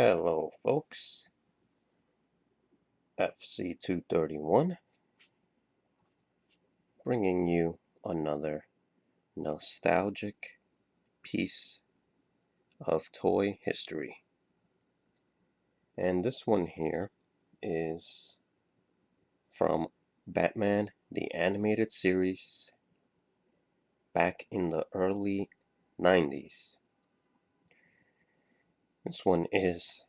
Hello folks, FC231 bringing you another nostalgic piece of toy history. And this one here is from Batman the Animated Series back in the early 90s. This one is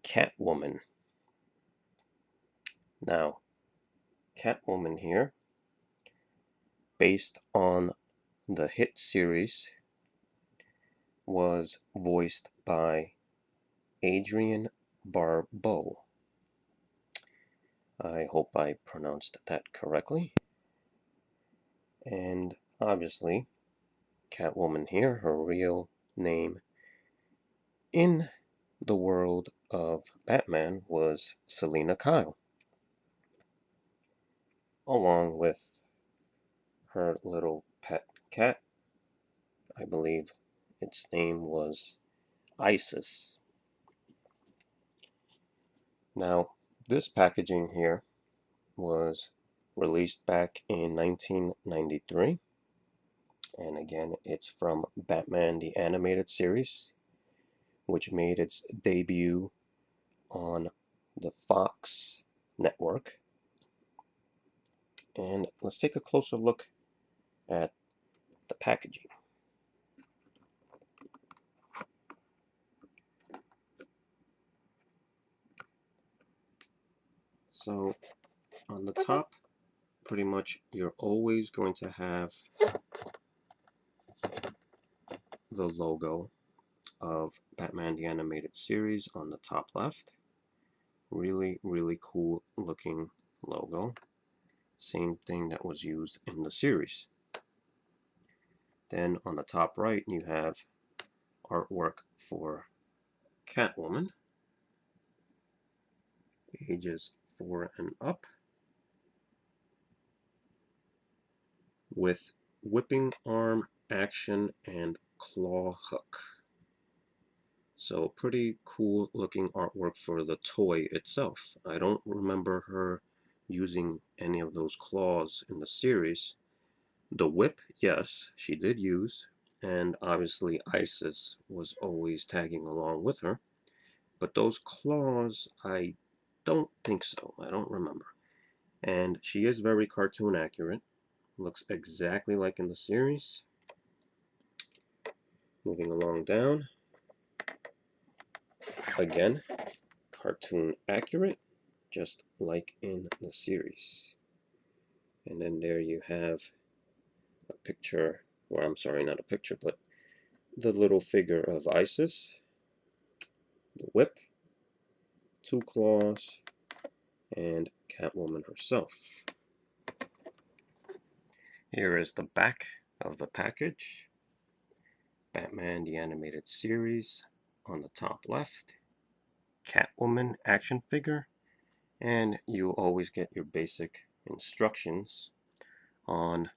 Catwoman. Now, Catwoman here, based on the hit series, was voiced by Adrienne Barbeau. I hope I pronounced that correctly. And obviously, Catwoman here, her real name in the world of Batman was Selina Kyle, along with her little pet cat. I believe its name was Isis. Now, this packaging here was released back in 1993, and again, it's from Batman the Animated Series, which made its debut on the Fox network. And let's take a closer look at the packaging. So on the top, pretty much you're always going to have the logo of Batman the Animated Series on the top left. Really, really cool looking logo. Same thing that was used in the series. Then on the top right, you have artwork for Catwoman, ages 4 and up, with whipping arm action and claw hook. So pretty cool looking artwork for the toy itself. I don't remember her using any of those claws in the series. The whip, yes, she did use, and obviously Isis was always tagging along with her. But those claws, I don't think so. I don't remember. And she is very cartoon accurate. Looks exactly like in the series. Moving along down. Again, cartoon accurate, just like in the series. And then there you have a picture, or I'm sorry, not a picture, but the little figure of Isis, the whip, 2 claws, and Catwoman herself. Here is the back of the package. Batman the Animated Series on the top left, Catwoman action figure, and you always get your basic instructions on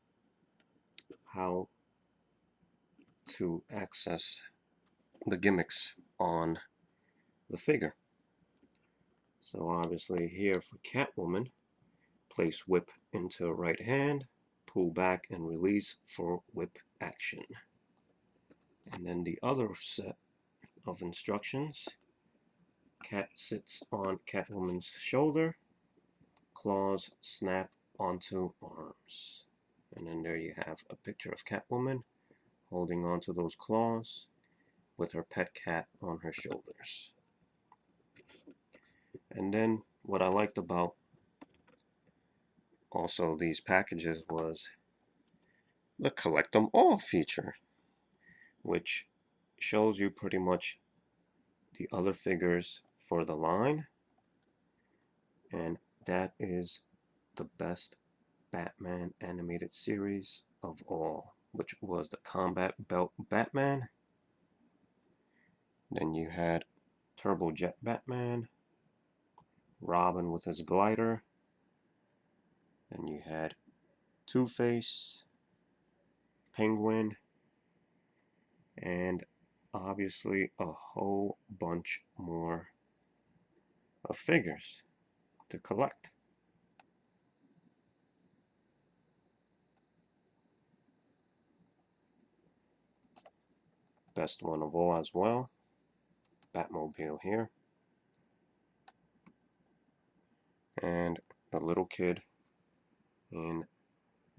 how to access the gimmicks on the figure. So obviously here for Catwoman, place whip into right hand, pull back and release for whip action. And then the other set of instructions, cat sits on Catwoman's shoulder, claws snap onto arms. And then there you have a picture of Catwoman holding onto those claws with her pet cat on her shoulders. And then what I liked about also these packages was the collect them all feature, which shows you pretty much the other figures for the line, and that is the best Batman animated series of all, which was the Combat Belt Batman. Then you had Turbojet Batman, Robin with his glider, and you had Two-Face, Penguin, and obviously a whole bunch more of figures to collect. Best one of all as well, Batmobile here. And the little kid in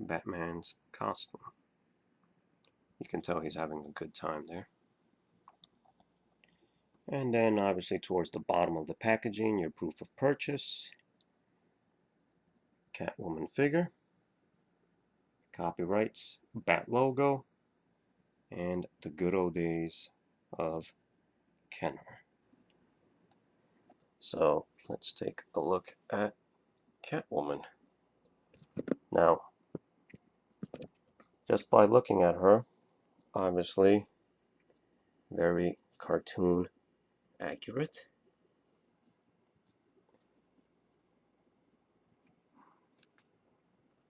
Batman's costume. You can tell he's having a good time there. And then obviously towards the bottom of the packaging, your proof of purchase. Catwoman figure. Copyrights, Bat logo, and the good old days of Kenner. So let's take a look at Catwoman. Now, just by looking at her, obviously very cartoon accurate.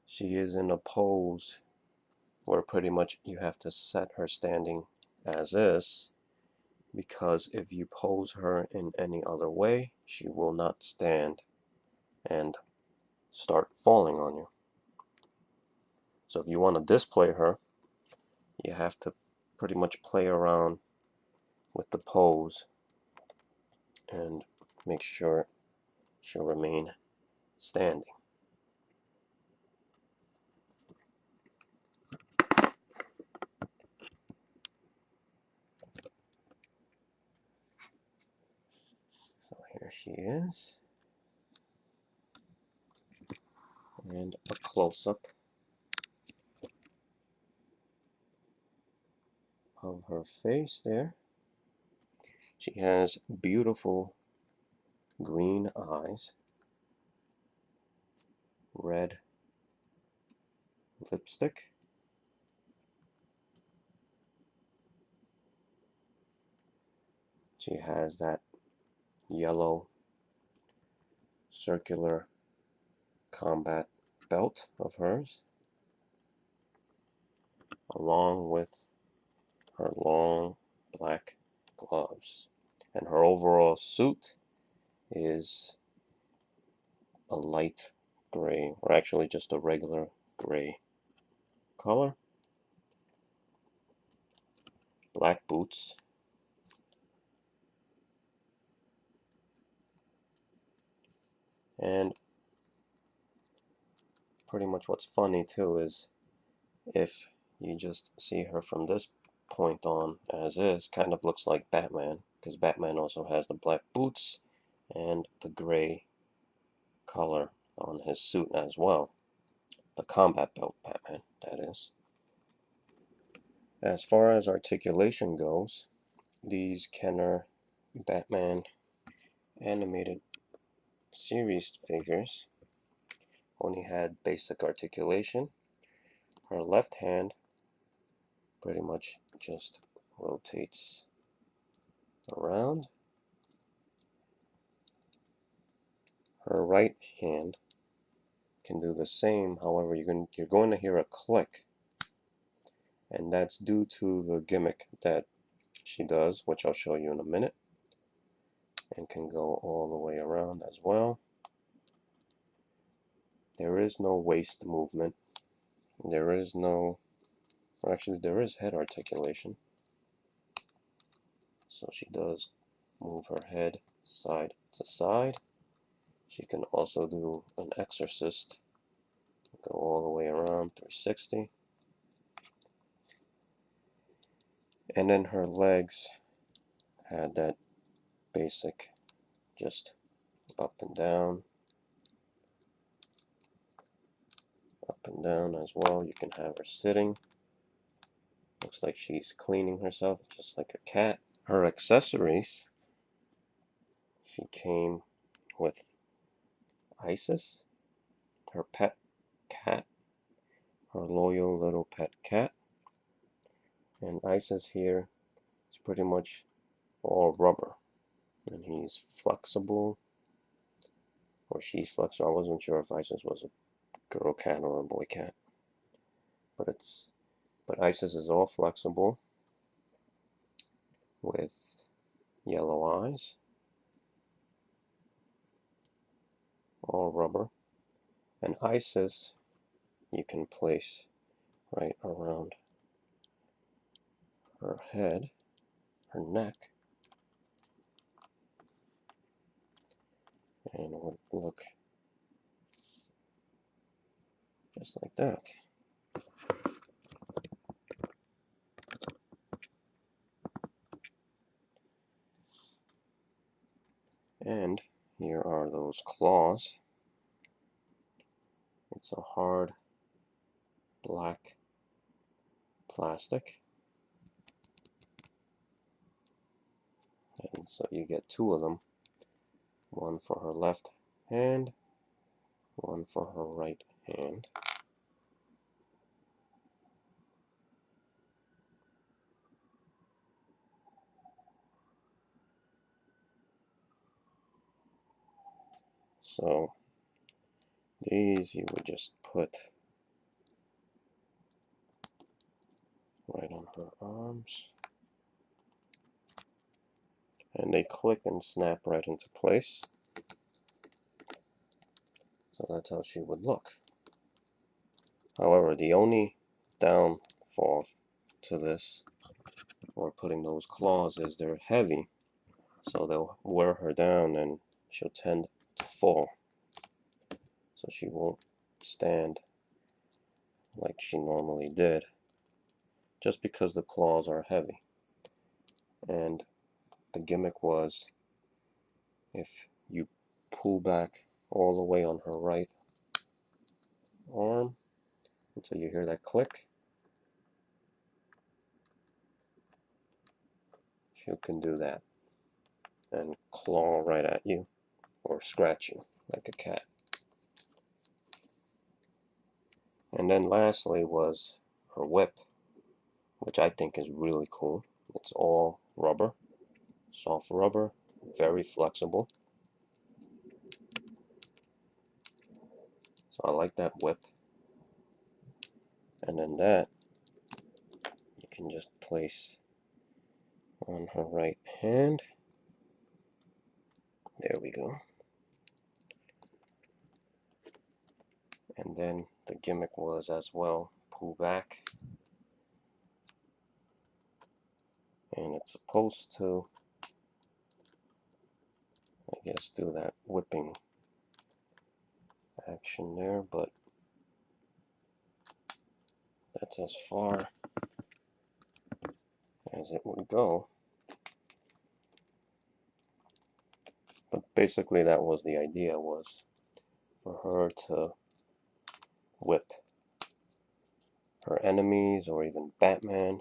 She is in a pose where pretty much you have to set her standing as is, because if you pose her in any other way, she will not stand and start falling on you. So if you want to display her, you have to pretty much play around with the pose and make sure she'll remain standing. So here she is. And a close-up of her face there. She has beautiful green eyes, red lipstick, she has that yellow circular combat belt of hers, along with her long black gloves. And her overall suit is a light gray, or actually just a regular gray color. Black boots. And pretty much what's funny too is if you just see her from this point on as is, kind of looks like Batman, because Batman also has the black boots and the gray color on his suit as well. The combat belt Batman, that is. As far as articulation goes, these Kenner Batman animated series figures only had basic articulation. Her left hand pretty much just rotates around. Her right hand can do the same, however you're going to hear a click, and that's due to the gimmick that she does, which I'll show you in a minute, and can go all the way around as well. There is no waist movement. There is no, or actually there is head articulation. So she does move her head side to side. She can also do an exorcist, go all the way around 360. And then her legs had that basic just up and down as well. You can have her sitting. Looks like she's cleaning herself just like a cat. Her accessories, she came with Isis, her pet cat, her loyal little pet cat. And Isis here is pretty much all rubber. And he's flexible, or she's flexible. I wasn't sure if Isis was a girl cat or a boy cat. But Isis is all flexible. with yellow eyes, all rubber. And Isis you can place right around her head, her neck, and it would look just like that. And here are those claws. It's a hard black plastic, and so you get two of them, one for her left hand, one for her right hand. So these you would just put right on her arms, and they click and snap right into place. So that's how she would look. However, the only downfall to this, or putting those claws, is they're heavy, so they'll wear her down and she'll tend to fall. So she won't stand like she normally did, just because the claws are heavy. And the gimmick was, if you pull back all the way on her right arm until you hear that click, she can do that and claw right at you or scratch you like a cat. And then lastly was her whip, which I think is really cool. It's all rubber, soft rubber, very flexible. So I like that whip. And then that you can just place on her right hand. There we go. And then the gimmick was as well, pull back, and it's supposed to, I guess, do that whipping action there, but that's as far as it would go. But basically that was the idea, was for her to whip her enemies or even Batman,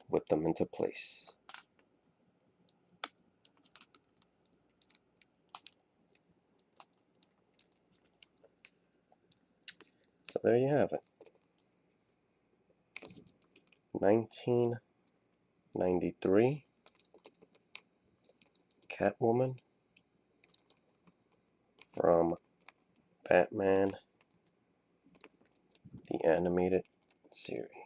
whip them into place. So there you have it. 1993 Catwoman from Batman the Animated Series.